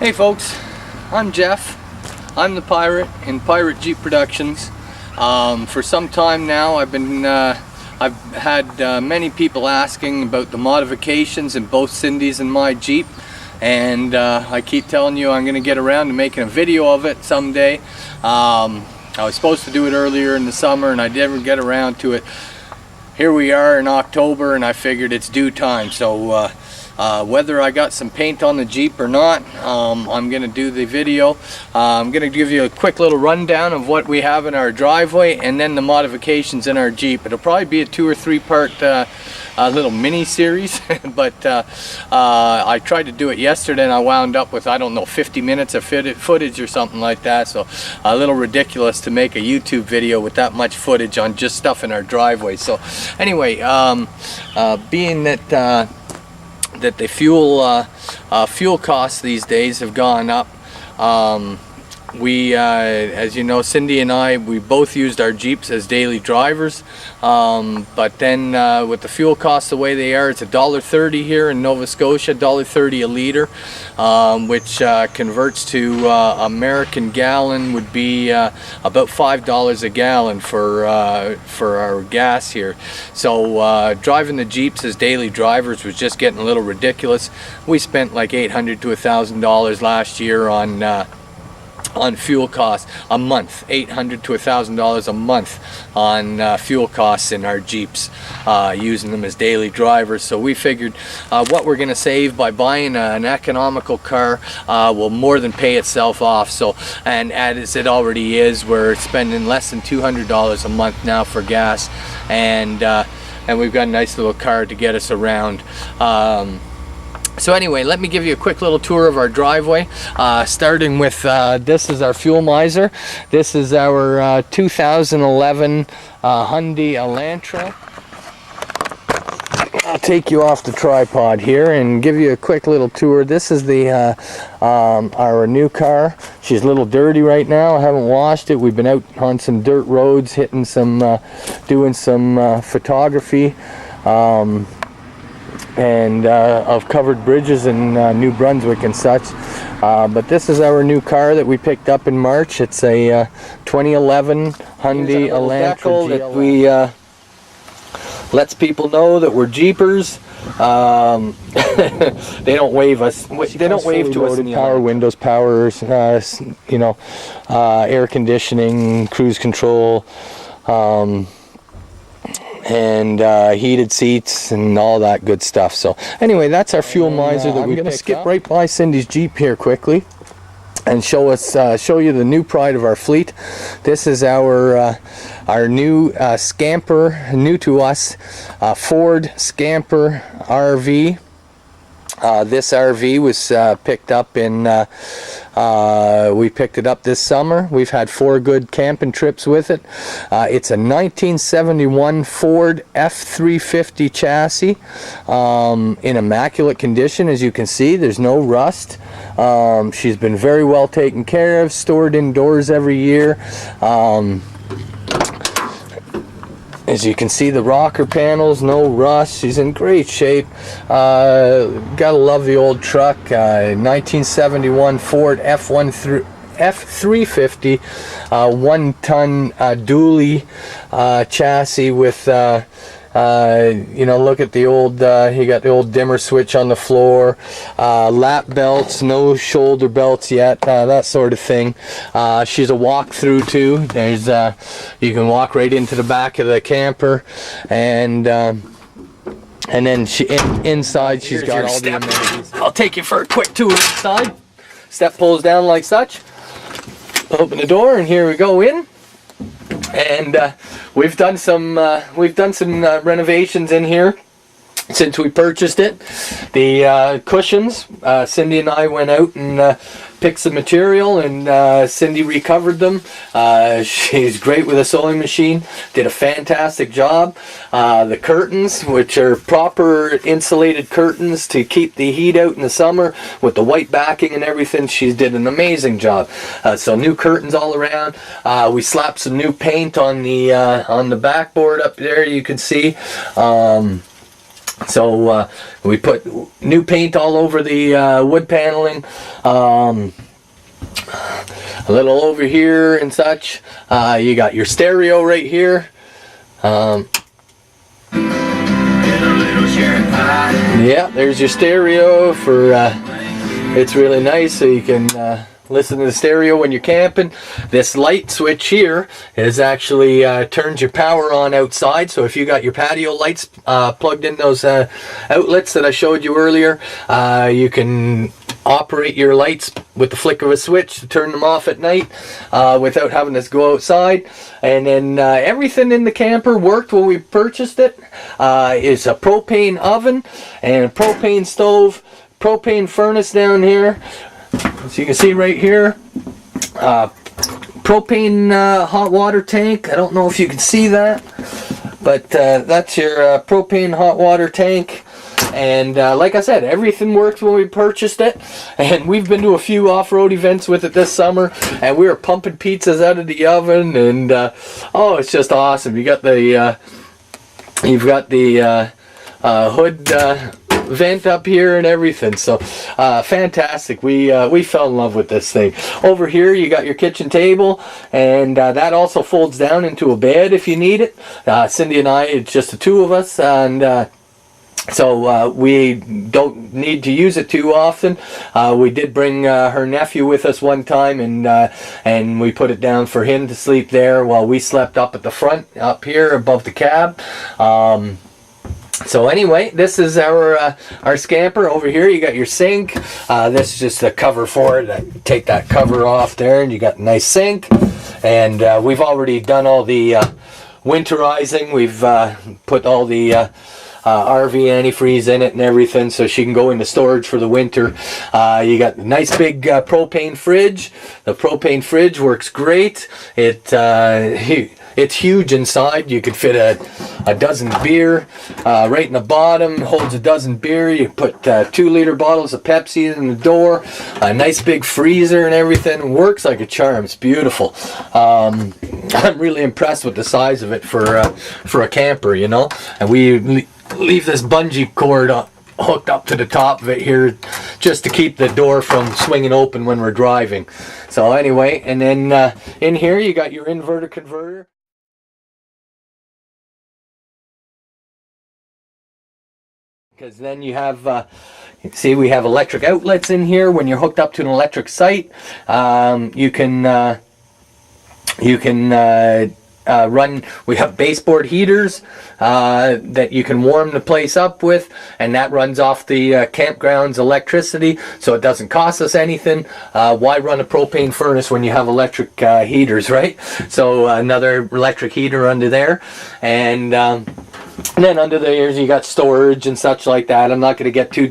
Hey folks, I'm Jeff. I'm the Pirate in Pirate Jeep Productions. For some time now I've had many people asking about the modifications in both Cindy's and my Jeep, and I keep telling you I'm going to get around to making a video of it someday. I was supposed to do it earlier in the summer and I didn't get around to it. Here we are in October and I figured it's due time, so whether I got some paint on the Jeep or not, I'm going to do the video. I'm going to give you a quick little rundown of what we have in our driveway and then the modifications in our Jeep. It'll probably be a 2 or 3 part little mini series, but I tried to do it yesterday and I wound up with, I don't know, 50 minutes of footage or something like that, so a little ridiculous to make a YouTube video with that much footage on just stuff in our driveway. So anyway, being that the fuel costs these days have gone up. As you know, Cindy and I, we both used our Jeeps as daily drivers, but then with the fuel costs the way they are, it's $1.30 here in Nova Scotia, $1.30 a liter, which converts to American gallon would be about $5 a gallon for our gas here. So driving the Jeeps as daily drivers was just getting a little ridiculous. We spent like $800 to $1,000 last year on fuel costs a month, $800 to $1,000 a month on fuel costs in our Jeeps, using them as daily drivers. So we figured what we're going to save by buying an economical car will more than pay itself off. So, and as it already is, we're spending less than $200 a month now for gas, and we've got a nice little car to get us around. So anyway, let me give you a quick little tour of our driveway, starting with this is our fuel miser. This is our 2011 Hyundai Elantra. I'll take you off the tripod here and give you a quick little tour. This is the our new car. She's a little dirty right now. I haven't washed it. We've been out on some dirt roads, hitting some, doing some photography. And of covered bridges in New Brunswick and such. But this is our new car that we picked up in March. It's a 2011 Hyundai Elantra that we lets people know that we're Jeepers. They don't wave us. They don't wave to us in the power windows, powers, you know, air conditioning, cruise control. And heated seats and all that good stuff. So anyway, that's our fuel miser that we're going to skip right by Cindy's Jeep here quickly and show you the new pride of our fleet. This is our new Scamper, new to us, Ford Scamper RV. This RV was picked up in, we picked it up this summer. We've had 4 good camping trips with it. It's a 1971 Ford F350 chassis, in immaculate condition. As you can see, there's no rust. She's been very well taken care of, stored indoors every year. As you can see, the rocker panels, no rust. She's in great shape. Gotta love the old truck. 1971 Ford F350, 1-ton dually chassis with, you know, look at the old, you got the old dimmer switch on the floor, lap belts, no shoulder belts yet, that sort of thing. She's a walk-through too. There's, you can walk right into the back of the camper, and then inside she's got all the amenities. I'll take you for a quick tour inside. Step pulls down like such. Open the door, and here we go in. And we've done some renovations in here since we purchased it. The cushions, Cindy and I went out and picked some material, and Cindy recovered them. She's great with a sewing machine, did a fantastic job. The curtains, which are proper insulated curtains to keep the heat out in the summer with the white backing and everything, she did an amazing job. So new curtains all around. We slapped some new paint on the backboard up there, you can see. So we put new paint all over the wood paneling. A little over here and such. You got your stereo right here. Yeah, there's your stereo for. It's really nice, so you can listen to the stereo when you're camping. This light switch here is actually turns your power on outside. So if you got your patio lights plugged in those outlets that I showed you earlier, you can operate your lights with the flick of a switch to turn them off at night without having to go outside. And then everything in the camper worked when we purchased it. It's a propane oven and a propane stove, propane furnace down here. So you can see right here, propane hot water tank. I don't know if you can see that, but that's your propane hot water tank. And like I said, everything worked when we purchased it. And we've been to a few off-road events with it this summer, and we were pumping pizzas out of the oven, and oh, it's just awesome. You got the you've got the hood vent up here and everything, so fantastic. We fell in love with this thing. Over here you got your kitchen table, and that also folds down into a bed if you need it. Cindy and I, it's just the two of us, and so we don't need to use it too often. We did bring her nephew with us one time, and we put it down for him to sleep there while we slept up at the front, up here above the cab. So anyway, this is our scamper. Over here you got your sink. This is just the cover for it. Take that cover off there, and you got a nice sink. And we've already done all the winterizing. We've put all the RV antifreeze in it and everything, so she can go into storage for the winter. You got a nice big propane fridge. The propane fridge works great. It's huge inside. You could fit a dozen beer right in the bottom. Holds a dozen beer. You put 2-liter bottles of Pepsi in the door. A nice big freezer and everything. Works like a charm. It's beautiful. I'm really impressed with the size of it for a camper, you know. And we leave this bungee cord hooked up to the top of it here just to keep the door from swinging open when we're driving. So anyway, and then in here you got your inverter converter. Because then you have, see, we have electric outlets in here. When you're hooked up to an electric site, you can run. We have baseboard heaters that you can warm the place up with, and that runs off the campground's electricity, so it doesn't cost us anything. Why run a propane furnace when you have electric heaters, right? So another electric heater under there, and then under there you got storage and such like that. I'm not going to get too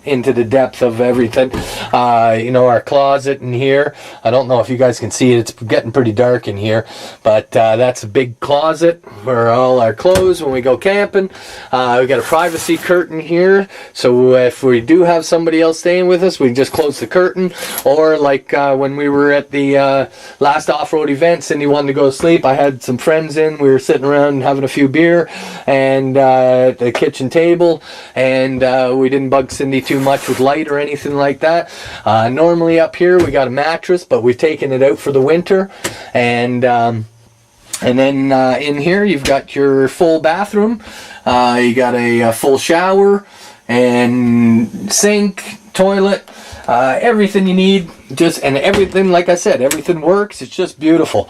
into the depth of everything. You know, our closet in here. I don't know if you guys can see it. It's getting pretty dark in here, but that's a big closet for all our clothes when we go camping. We got a privacy curtain here, so if we do have somebody else staying with us, we just close the curtain. Or like when we were at the last off-road event, Cindy wanted to go to sleep. I had some friends in. We were sitting around having a few beer and at the kitchen table, and we didn't bug Cindy too much with light or anything like that. Normally up here we got a mattress, but we've taken it out for the winter, and then in here you've got your full bathroom. You got a full shower and sink, toilet, everything you need. And everything, like I said, everything works. It's just beautiful.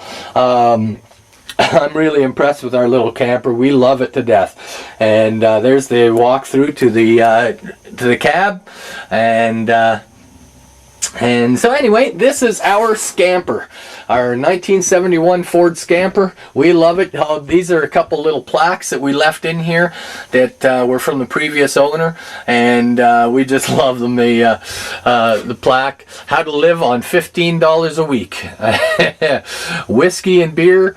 I'm really impressed with our little camper. We love it to death. And there's the walk through to the cab, and so anyway, this is our Scamper, our 1971 Ford Scamper. We love it. These are a couple little plaques that we left in here that were from the previous owner, and we just love them. The plaque, how to live on $15 a week. Whiskey and beer.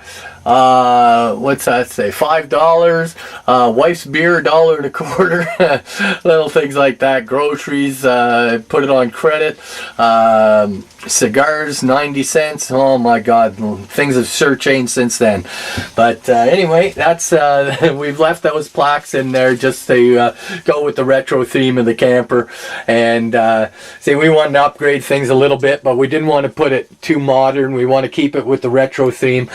what's that say, $5, wife's beer $1.25, little things like that, groceries, put it on credit, cigars 90 cents. Oh my god, things have sure changed since then. But anyway, that's we've left those plaques in there just to go with the retro theme of the camper. And see, we wanted to upgrade things a little bit, but we didn't want to put it too modern. We want to keep it with the retro theme.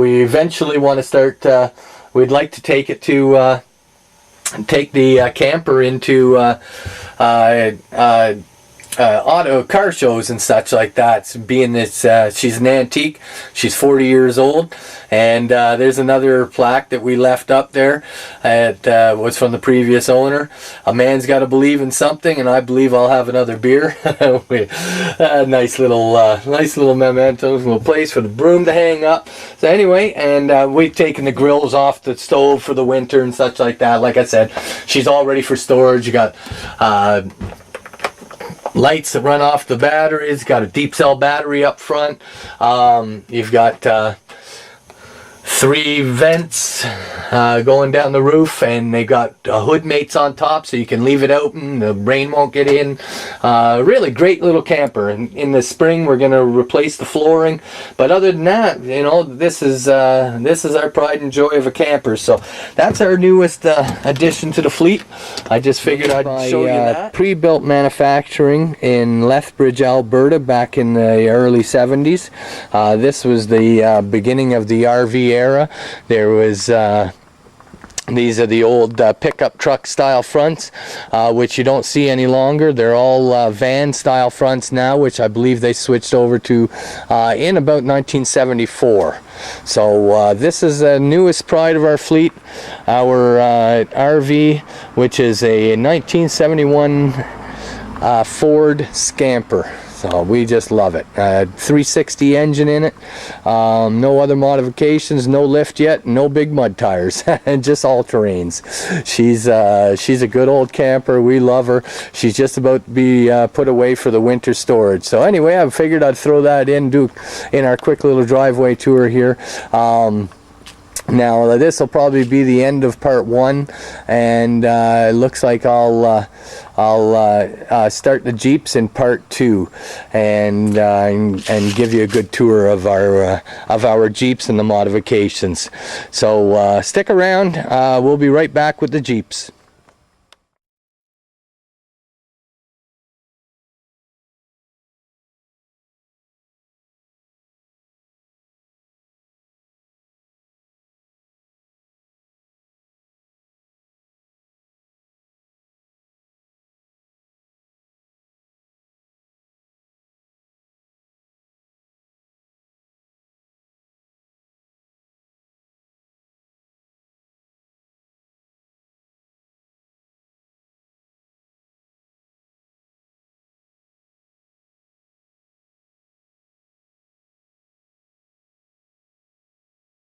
We eventually want to start, we'd like to take it to take the camper into auto car shows and such like that. So being this she's an antique, she's 40 years old, and there's another plaque that we left up there. It was from the previous owner. A man's got to believe in something, and I believe I'll have another beer. Nice little memento, little place for the broom to hang up. So anyway, and we've taken the grills off the stove for the winter and such like that. Like I said, she's all ready for storage. You got lights that run off the batteries, got a deep cell battery up front, you've got 3 vents going down the roof, and they got hood mates on top so you can leave it open, the rain won't get in. Really great little camper. And in the spring we're going to replace the flooring, but other than that, you know, this is our pride and joy of a camper. So that's our newest addition to the fleet. I just figured I'd show you that. Pre-built manufacturing in Lethbridge, Alberta back in the early 70s. This was the beginning of the RV era. There was these are the old pickup truck style fronts, which you don't see any longer. They're all van style fronts now, which I believe they switched over to in about 1974. So this is the newest pride of our fleet, our RV, which is a 1971 Ford Scamper. So we just love it. 360 engine in it, no other modifications, no lift yet, no big mud tires, and just all terrains. She's a good old camper. We love her. She's just about to be put away for the winter storage. So anyway, I figured I'd throw that in our quick little driveway tour here. Now this will probably be the end of part 1, and it looks like I'll start the Jeeps in part 2, and give you a good tour of our Jeeps and the modifications. So stick around. We'll be right back with the Jeeps.